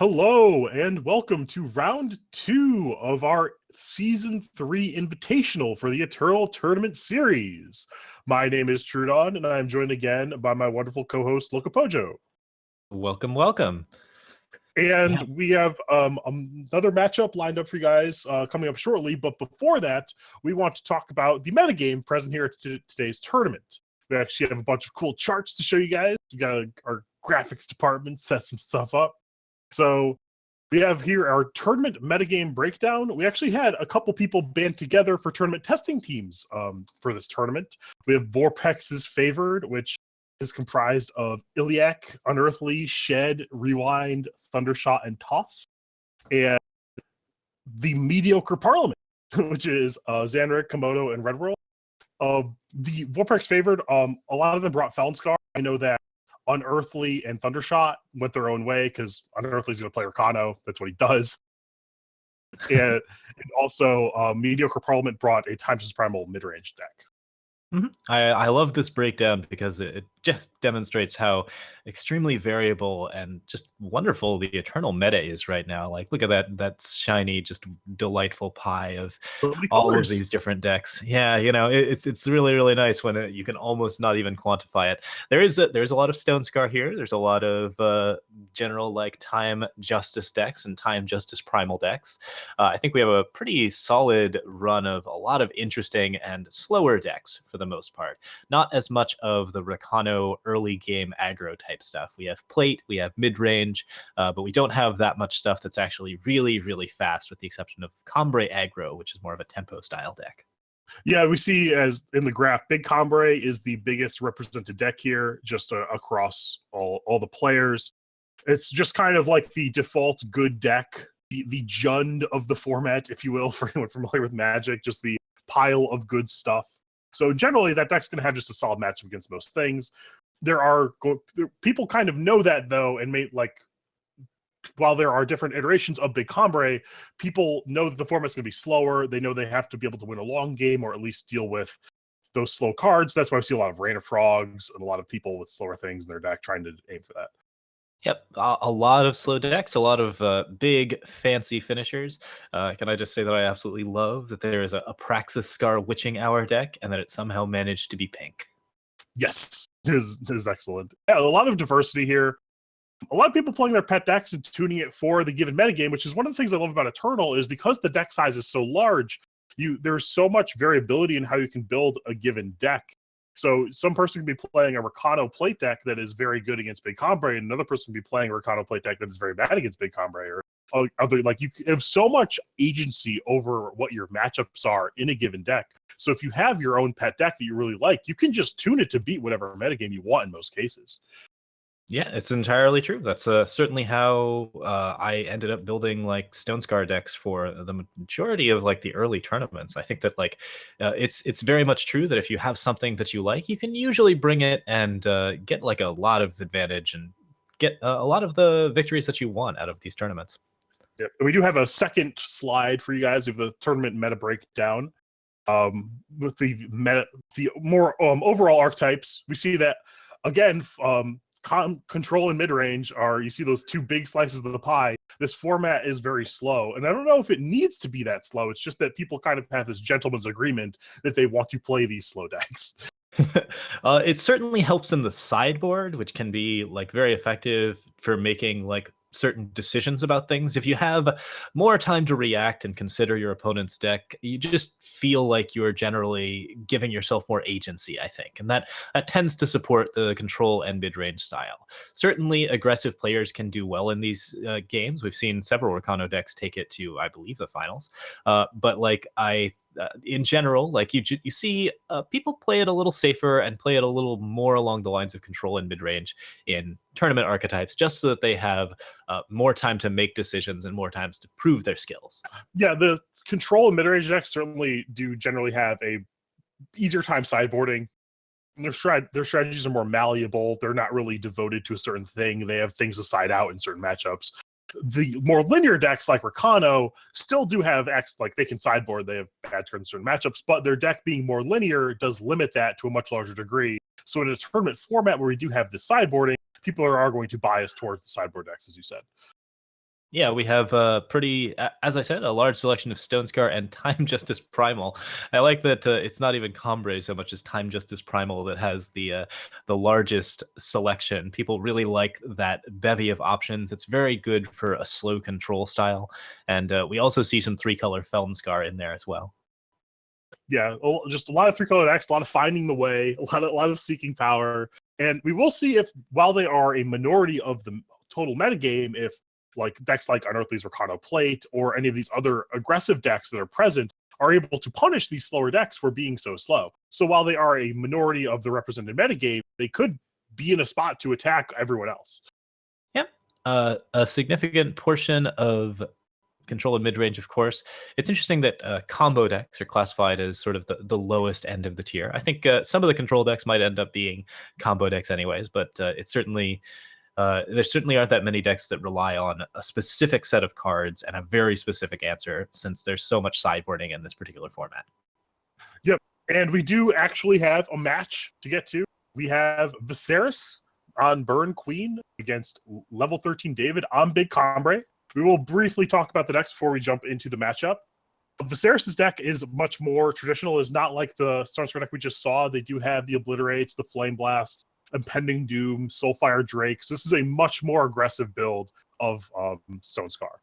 Hello and welcome to round 2 of our season 3 Invitational for the Eternal Tournament series. My name is Truedawn and I'm joined again by my wonderful co-host LocoPojo. Welcome, welcome. And Yeah. we have another matchup lined up for you guys coming up shortly. But before that, we want to talk about the metagame present here at today's tournament. We actually have a bunch of cool charts to show you guys. We got our graphics department set some stuff up. So we have here our tournament metagame breakdown. We actually had a couple people band together for tournament testing teams for this tournament. We have Vorpex's Favored, which is comprised of Iliac, Unearthly, Shed, Rewind, Thundershot, and Toth. And the Mediocre Parliament, which is Xanric, Komodo, and Redworld. The Vorpex Favored, a lot of them brought Felonscar. I know that Unearthly and Thundershot went their own way because Unearthly's going to play Rakano. That's what he does. And also, Mediocre Parliament brought a Timeless Primal mid-range deck. Mm-hmm. I love this breakdown because it just demonstrates how extremely variable and just wonderful the Eternal meta is right now. Like, look at that shiny, just delightful pie of all of these different decks. Yeah, it's really, really nice when you can almost not even quantify it. There's a lot of Stone Scar here. There's a lot of general like Time Justice decks and Time Justice Primal decks. I think we have a pretty solid run of a lot of interesting and slower decks for the most part. Not as much of the Rakano early game aggro type stuff. We have plate, we have mid-range, but we don't have that much stuff that's actually really, really fast, with the exception of Combre aggro, which is more of a tempo style deck. Yeah, we see as in the graph, Big Combre is the biggest represented deck here, just across all the players. It's just kind of like the default good deck, the Jund of the format, if you will, for anyone familiar with Magic, just the pile of good stuff. So generally, that deck's going to have just a solid matchup against most things. People kind of know that, though, and while there are different iterations of Big Combre, people know that the format's going to be slower. They know they have to be able to win a long game or at least deal with those slow cards. That's why I see a lot of Rain of Frogs and a lot of people with slower things in their deck trying to aim for that. Yep, a lot of slow decks, a lot of big, fancy finishers. Can I just say that I absolutely love that there is a Praxis Scar Witching Hour deck and that it somehow managed to be pink. Yes, it is excellent. Yeah, a lot of diversity here. A lot of people playing their pet decks and tuning it for the given metagame, which is one of the things I love about Eternal, is because the deck size is so large, there's so much variability in how you can build a given deck. So some person can be playing a Rakano plate deck that is very good against Big Combre, and another person can be playing a Rakano plate deck that is very bad against Big Combre. Or other, like, you have so much agency over what your matchups are in a given deck. So if you have your own pet deck that you really like, you can just tune it to beat whatever metagame you want in most cases. Yeah, it's entirely true. That's certainly how I ended up building like Stone Scar decks for the majority of like the early tournaments. I think that it's very much true that if you have something that you like, you can usually bring it and get like a lot of advantage and get a lot of the victories that you want out of these tournaments. Yeah, we do have a second slide for you guys of the tournament meta breakdown. With the more overall archetypes, we see that again. Control and mid-range you see those two big slices of the pie. This format is very slow, and I don't know if it needs to be that slow. It's just that people kind of have this gentleman's agreement that they want to play these slow decks. It certainly helps in the sideboard, which can be like very effective for making like certain decisions about things. If you have more time to react and consider your opponent's deck, you just feel like you're generally giving yourself more agency, I think. And that tends to support the control and mid-range style. Certainly aggressive players can do well in these games. We've seen several Rakano decks take it to, I believe, the finals. But like in general, like you see people play it a little safer and play it a little more along the lines of control and mid-range in tournament archetypes, just so that they have more time to make decisions and more times to prove their skills. Yeah, the control and mid-range decks certainly do generally have a easier time sideboarding. Their strategies are more malleable. They're not really devoted to a certain thing. They have things to side out in certain matchups. The more linear decks like Rakano still do have like they can sideboard, they have bad cards in certain matchups, but their deck being more linear does limit that to a much larger degree. So in a tournament format where we do have the sideboarding, people are going to bias towards the sideboard decks, as you said. Yeah, we have a pretty, as I said, a large selection of Stone Scar and Time Justice Primal. I like that it's not even Combre so much as Time Justice Primal that has the largest selection. People really like that bevy of options. It's very good for a slow control style, and we also see some 3-color Feln Scar in there as well. Yeah, just a lot of 3-color decks, a lot of finding the way, a lot of seeking power, and we will see if, while they are a minority of the total metagame, if like decks like Unearthly's Rakano Plate or any of these other aggressive decks that are present are able to punish these slower decks for being so slow. So while they are a minority of the represented metagame, they could be in a spot to attack everyone else. Yep. A significant portion of control and mid-range, of course. It's interesting that combo decks are classified as sort of the lowest end of the tier. I think some of the control decks might end up being combo decks anyways, but it's certainly there certainly aren't that many decks that rely on a specific set of cards and a very specific answer, since there's so much sideboarding in this particular format. Yep, and we do actually have a match to get to. We have Viserys on Burn Queen against level 13 David on Big Combre. We will briefly talk about the decks before we jump into the matchup. Viserys' deck is much more traditional. It's not like the Stone Scar deck we just saw. They do have the Obliterates, the Flame Blasts, Impending Doom, Soulfire Drakes. This is a much more aggressive build of Stone Scar.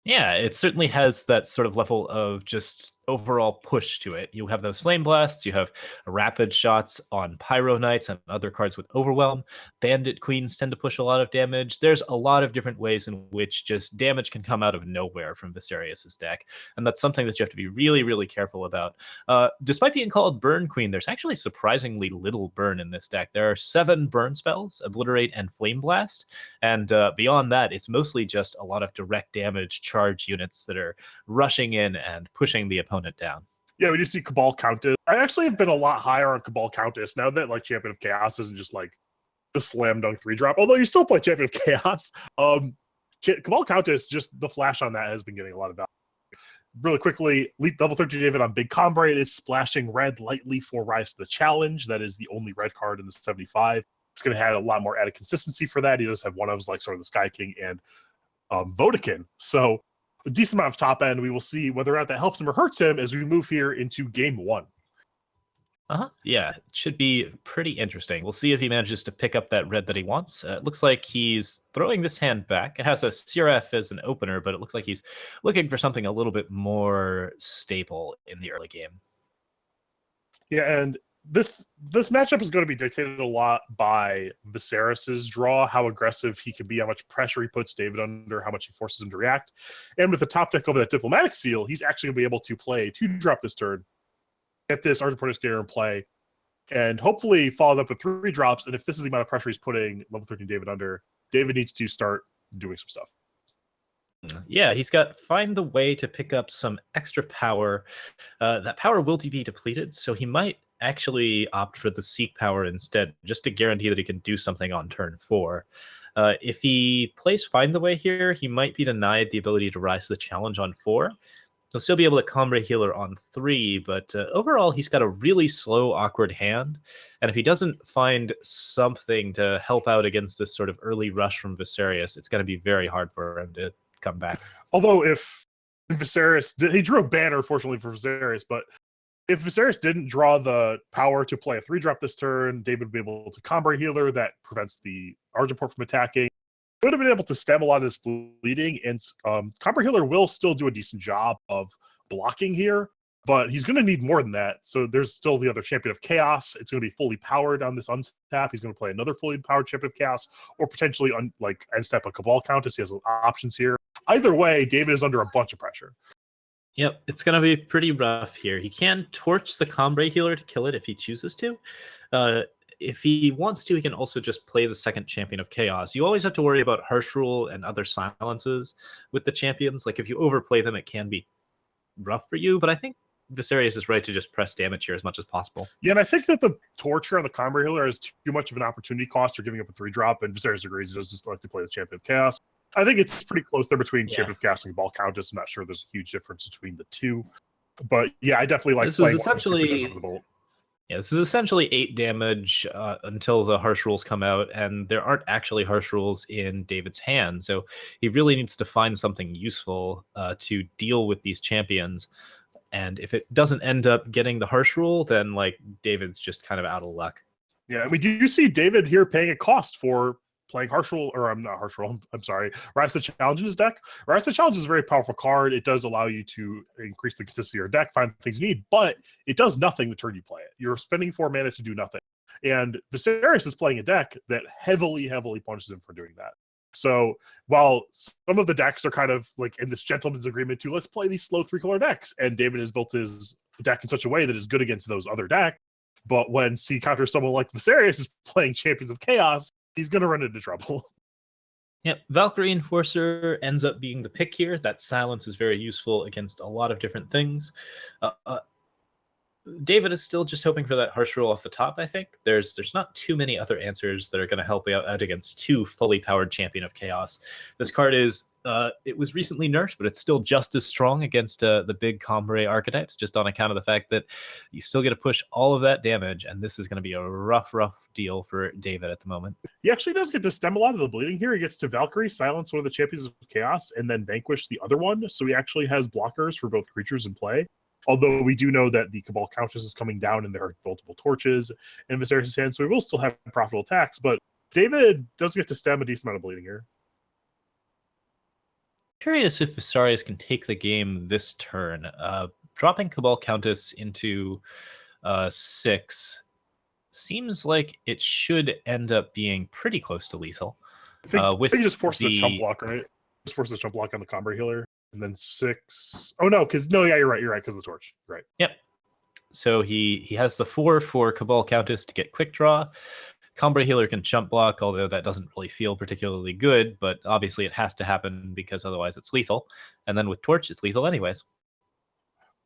Yeah, it certainly has that sort of level of just overall push to it. You have those Flame Blasts, you have rapid shots on Pyro Knights and other cards with Overwhelm. Bandit Queens tend to push a lot of damage. There's a lot of different ways in which just damage can come out of nowhere from Viserys' deck, and that's something that you have to be really, really careful about. Despite being called Burn Queen, there's actually surprisingly little burn in this deck. There are 7 burn spells, Obliterate and Flame Blast, and beyond that, it's mostly just a lot of direct damage charge units that are rushing in and pushing the opponent down. Yeah, we do see Cabal Countess. I actually have been a lot higher on Cabal Countess now that like Champion of Chaos isn't just like the slam dunk 3-drop. Although you still play Champion of Chaos, Cabal Countess, just the flash on that has been getting a lot of value. Really quickly, level 13 David on Big Combre. It is splashing red lightly for Rise to the Challenge. That is the only red card in the 75. It's going to have a lot more added consistency for that. He does have one of his like sort of the Sky King and Vodkin. So a decent amount of top end. We will see whether or not that helps him or hurts him as we move here into game 1. Yeah, it should be pretty interesting. We'll see if he manages to pick up that red that he wants. It looks like he's throwing this hand back. It has a Siraf as an opener, but it looks like he's looking for something a little bit more stable in the early game. Yeah, and this matchup is going to be dictated a lot by Viserys' draw, how aggressive he can be, how much pressure he puts David under, how much he forces him to react. And with the top deck over that Diplomatic Seal, he's actually going to be able to play 2-drop this turn, get this Argent Scanner in play, and hopefully follow up with 3 drops. And if this is the amount of pressure he's putting level 13 David under, David needs to start doing some stuff. Yeah, he's got find the way to pick up some extra power. That power will be depleted, so he might actually opt for the Seek power instead, just to guarantee that he can do something on turn 4. If he plays Find the Way here, he might be denied the ability to rise to the challenge on 4. He'll still be able to Combre Healer on 3, but overall, he's got a really slow, awkward hand. And if he doesn't find something to help out against this sort of early rush from Viserys, it's going to be very hard for him to come back. Although if Viserys, he drew a banner, fortunately for Viserys, but if Viserys didn't draw the power to play a 3-drop this turn, David would be able to Combre Healer. That prevents the Argentport from attacking. Would have been able to stem a lot of this bleeding, and Combre Healer will still do a decent job of blocking here, but he's going to need more than that. So there's still the other Champion of Chaos. It's going to be fully powered on this untap. He's going to play another fully powered Champion of Chaos, or potentially end step a Cabal Countess. He has options here. Either way, David is under a bunch of pressure. Yep, it's going to be pretty rough here. He can torch the Combre Healer to kill it if he chooses to. If he wants to, he can also just play the second Champion of Chaos. You always have to worry about Harsh Rule and other silences with the champions. Like, if you overplay them, it can be rough for you, but I think Viserys is right to just press damage here as much as possible. Yeah, and I think that the torture on the Combre Healer is too much of an opportunity cost or giving up a 3-drop, and Viserys agrees he does just like to play the Champion of Chaos. I think it's pretty close there between Champion of Chaos and Cabal Countess. I'm not sure there's a huge difference between the two. But yeah, I definitely like this playing is essentially Yeah, this is essentially 8 damage until the harsh rules come out, and there aren't actually harsh rules in David's hand, so he really needs to find something useful to deal with these champions. And if it doesn't end up getting the harsh rule, then like David's just kind of out of luck. Yeah, we do see David here paying a cost for playing Harsh Rule, or I'm not Harsh Rule, I'm sorry, Rise to Challenge in his deck. Rise to Challenge is a very powerful card. It does allow you to increase the consistency of your deck, find things you need, but it does nothing the turn you play it. You're spending 4 mana to do nothing. And Viserys is playing a deck that heavily punishes him for doing that. So while some of the decks are kind of like in this gentleman's agreement to let's play these slow 3-color decks, and David has built his deck in such a way that is good against those other decks, but when he counters someone like Viserys is playing Champions of Chaos, he's going to run into trouble. Yep, Valkyrie Enforcer ends up being the pick here. That silence is very useful against a lot of different things. David is still just hoping for that harsh rule off the top, I think. There's not too many other answers that are going to help out against 2 fully powered Champion of Chaos. This card is, it was recently nerfed, but it's still just as strong against the big Combray archetypes, just on account of the fact that you still get to push all of that damage, and this is going to be a rough deal for David at the moment. He actually does get to stem a lot of the bleeding here. He gets to Valkyrie, silence one of the Champions of Chaos, and then vanquish the other one, so he actually has blockers for both creatures in play. Although we do know that the Cabal Countess is coming down and there are multiple torches in Viserys' hand, so he will still have profitable attacks, but David does get to stem a decent amount of bleeding here. Curious if Viserys can take the game this turn. Dropping Cabal Countess into 6 seems like it should end up being pretty close to lethal. I think he just forces a chump block, right? Just forces a chump block on the Combray Healer. And then 6. Oh no, yeah, you're right, because of the torch. Right. Yep. So he has the 4 for Cabal Countess to get quick draw. Combray Healer can chump block, although that doesn't really feel particularly good, but obviously it has to happen because otherwise it's lethal. And then with Torch, it's lethal anyways.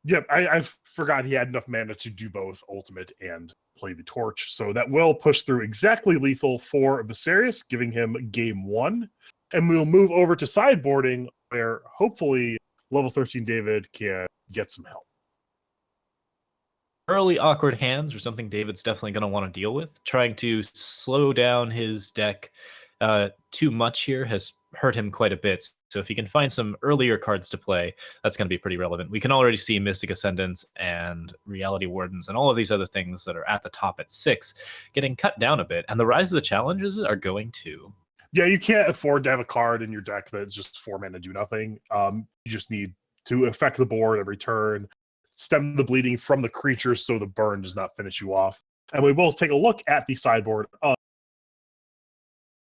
Yep, I forgot he had enough mana to do both Ultimate and play the Torch, so that will push through exactly lethal for Viserys, giving him game 1. And we'll move over to sideboarding, where hopefully level 13 David can get some help. Early awkward hands are something David's definitely going to want to deal with. Trying to slow down his deck too much here has hurt him quite a bit. So if he can find some earlier cards to play, that's going to be pretty relevant. We can already see Mystic Ascendants and Reality Wardens and all of these other things that are at the top at 6 getting cut down a bit. And the Rise of the Challenges are going to. Yeah, you can't afford to have a card in your deck that's just 4 mana do nothing. You just need to affect the board every turn, stem the bleeding from the creatures so the burn does not finish you off. And we will take a look at the sideboard of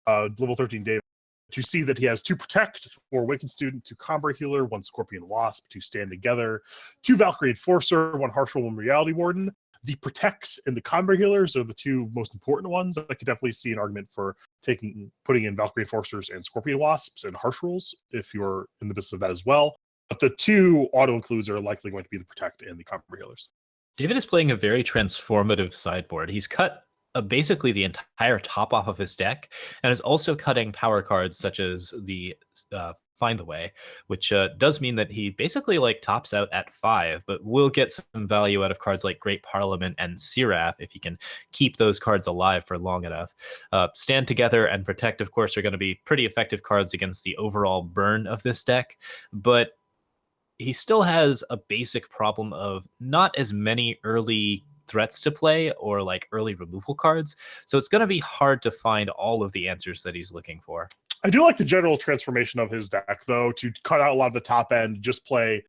level 13 David to see that he has 2 Protect, 4 Awakened Student, 2 Combray Healer, 1 Scorpion Wasp, 2 Stand Together, 2 Valkyrie Enforcer, 1 Harsh Rule, 1 Reality Warden. The Protects and the Combray Healers are the 2 most important ones. I could definitely see an argument for putting in Valkyrie Enforcers and Scorpion Wasps and Harsh Rules if you're in the business of that as well. But the 2 auto-includes are likely going to be the Protect and the Combray Healers. David is playing a very transformative sideboard. He's cut basically the entire top off of his deck and is also cutting power cards such as the Find the Way, which does mean that he basically like tops out at 5, but will get some value out of cards like Great Parliament and Seraph if he can keep those cards alive for long enough. Stand Together and Protect, of course, are going to be pretty effective cards against the overall burn of this deck, but he still has a basic problem of not as many early threats to play or like early removal cards, so it's going to be hard to find all of the answers that he's looking for. I do like the general transformation of his deck, though, to cut out a lot of the top end, just play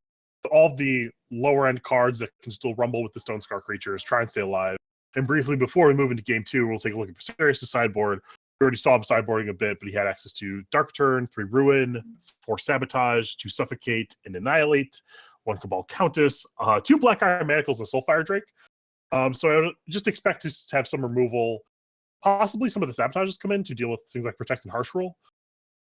all the lower end cards that can still rumble with the Stone Scar creatures, try and stay alive. And briefly, before we move into game 2, we'll take a look at Viserys' sideboard. We already saw him sideboarding a bit, but he had access to Dark Return, 3 Ruin, 4 Sabotage, 2 Suffocate and Annihilate, 1 Cabal Countess, 2 Black Iron Manacles and Soulfire Drake. So I would just expect to have some removal. Possibly some of the Sabotages come in to deal with things like Protect and Harsh Rule.